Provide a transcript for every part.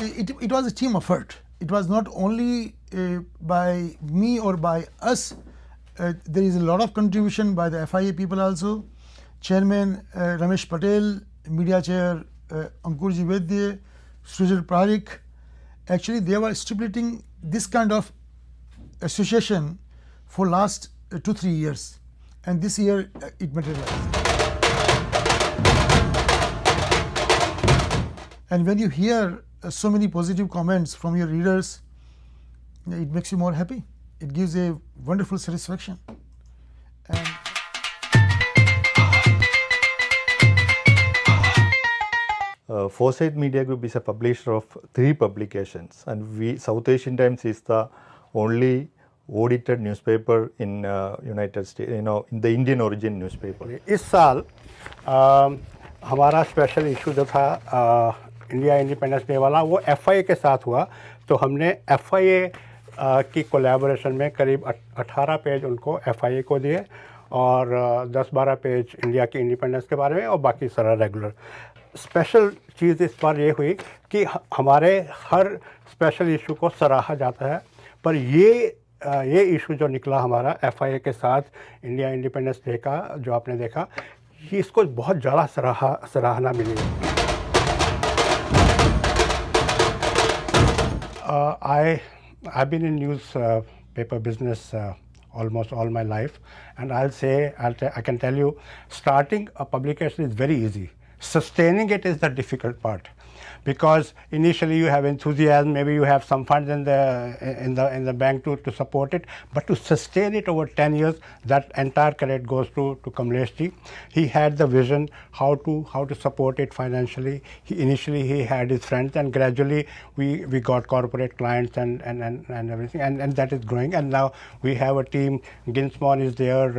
it was a team effort. It was not only by me or by us. There is a lot of contribution by the FIA people also. Chairman Ramesh Patel, Media Chair Ankurji Vaidya, Sujal Parik. Actually, they were stipulating this kind of association for last 2-3 years, and this year it materialized. And when you hear so many positive comments from your readers, it makes you more happy. It gives a wonderful satisfaction. And Foresight Media Group is a publisher of 3 publications, and South Asian Times is the only audited newspaper in United States, in the Indian origin newspaper. इस साल हमारा special issue जो था India independence day वाला वो FIA के साथ हुआ, तो हमने FIA की कोलैबोरेशन में करीब 18 पेज उनको FIA को दिए और 10-12 पेज इंडिया की इंडिपेंडेंस के बारे में और बाकी सारा रेगुलर। स्पेशल चीज़ इस बार ये हुई कि हमारे हर स्पेशल इशू को सराहा जाता है, पर ये इशू जो निकला हमारा FIA के साथ इंडिया इंडिपेंडेंस डे का जो आपने देखा, ये इसको बहुत ज़्यादा सराहना मिली। I've been in newspaper business almost all my life, and I can tell you, starting a publication is very easy. Sustaining it is the difficult part, because initially you have enthusiasm, maybe you have some funds in the bank to support it, but to sustain it over 10 years, that entire credit goes to Kamlesh ji. He had the vision how to support it financially. Initially he had his friends, and gradually we got corporate clients and everything, and that is growing. And now we have a team. Ginsmon is there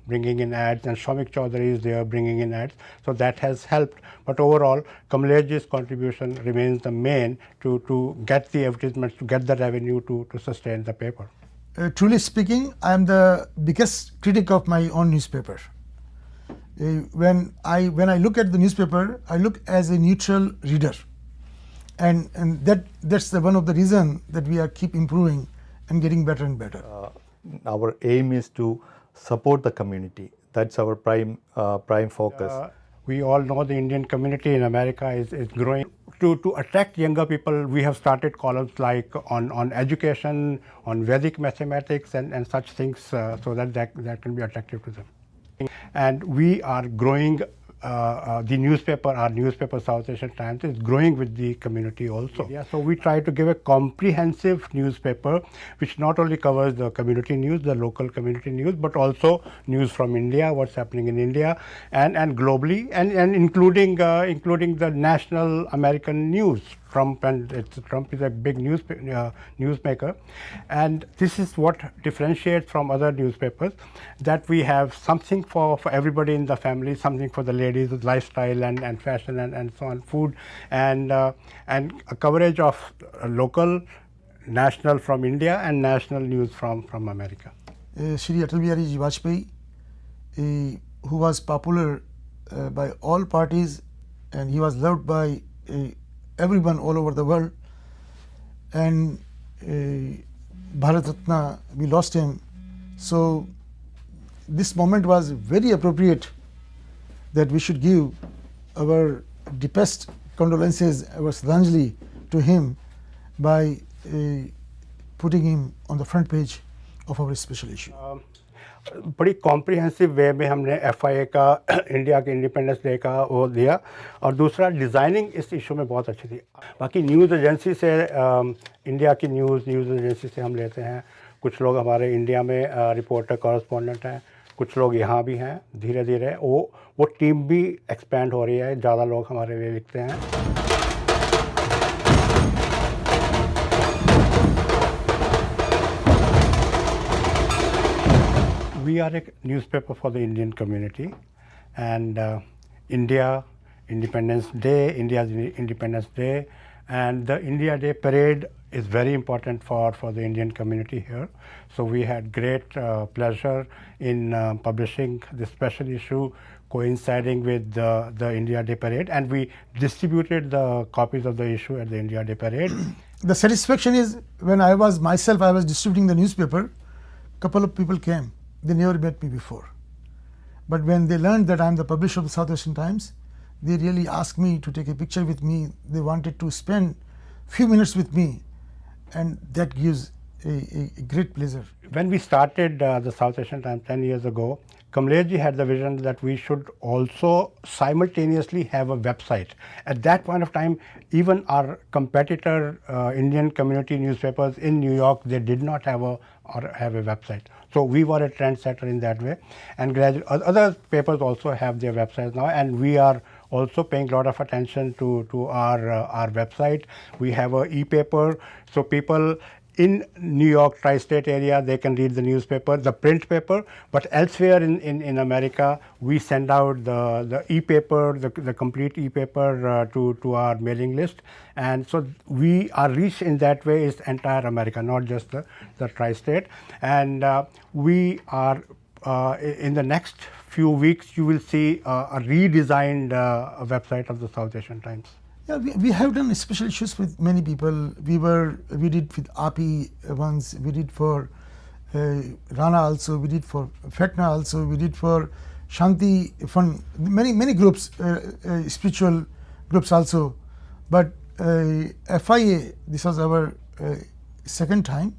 bringing in ads, and Shomik Chaudhary is there bringing in ads. So that has helped. But overall, Kamlesh ji's contribution remains the main to get the advertisements, to get the revenue to sustain the paper. Truly speaking, I am the biggest critic of my own newspaper. When I look at the newspaper, I look as a neutral reader, and that's one of the reasons that we are keep improving and getting better and better. Our aim is to support the community. That's our prime focus. We all know the Indian community in America is growing. To attract younger people, we have started columns like on education, on Vedic mathematics and such things, so that can be attractive to them. And we are growing. Our newspaper South Asian Times is growing with the community also. Yeah, so we try to give a comprehensive newspaper which not only covers the community news, the local community news, but also news from India, what's happening in India and globally, and including the national American news. Trump is a big newsmaker, and this is what differentiates from other newspapers, that we have something for everybody in the family, something for the ladies with lifestyle and fashion and so on, food, and a coverage of local, national from India and national news from America. Shri Atal Bihari Vajpayee, who was popular by all parties, and he was loved by everyone all over the world, and Bharat Ratna, we lost him. So this moment was very appropriate that we should give our deepest condolences, our Shraddhanjali to him by putting him on the front page of our special issue. बड़ी comprehensive वे में हमने FIA का India के independence day का वो दिया, और दूसरा डिज़ाइनिंग इस इशू में बहुत अच्छी थी। बाकी न्यूज़ एजेंसी से इंडिया की न्यूज़ एजेंसी से हम लेते हैं, कुछ लोग हमारे इंडिया में रिपोर्टर कॉरेस्पॉन्डेंट हैं, कुछ लोग यहाँ भी हैं। धीरे धीरे वो टीम भी एक्सपेंड हो रही है, ज़्यादा लोग हमारे लिए लिखते हैं। We are a newspaper for the Indian community, and India's Independence Day, and the India Day parade is very important for the Indian community here. So we had great pleasure in publishing this special issue coinciding with the India Day Parade, and we distributed the copies of the issue at the India Day Parade. The satisfaction is when I was distributing the newspaper, couple of people came. They never met me before. But when they learned that I am the publisher of the South Asian Times, they really asked me to take a picture with me. They wanted to spend few minutes with me, and that gives a great pleasure. When we started the South Asian Times 10 years ago, Kamlesh ji had the vision that we should also simultaneously have a website. At that point of time, even our competitor Indian community newspapers in New York, they did not have a website. So we were a trendsetter in that way, and gradually other papers also have their websites now, and we are also paying a lot of attention to our website. We have a e-paper, so people in New York tri-state area, they can read the newspaper, the print paper, but elsewhere in America, we send out the e-paper, the complete e-paper to our mailing list. And so our reach in that way is entire America, not just the tri-state. And we are, in the next few weeks, you will see a redesigned website of the South Asian Times. Yeah, we have done special issues with many people. We did with API once, we did for Rana also, we did for Fetna also, we did for Shanti Fund, many groups, spiritual groups also. But FIA, this was our second time,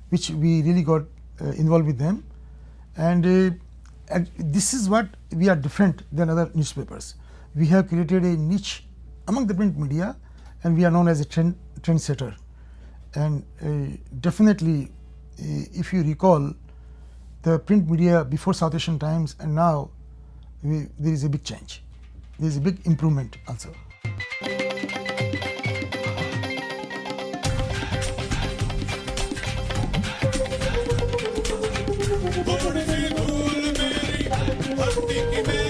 which we really got involved with them. And this is what we are different than other newspapers. We have created a niche among the print media, and we are known as a trendsetter. And definitely, if you recall, the print media before South Asian Times and now, there is a big change. There is a big improvement also. की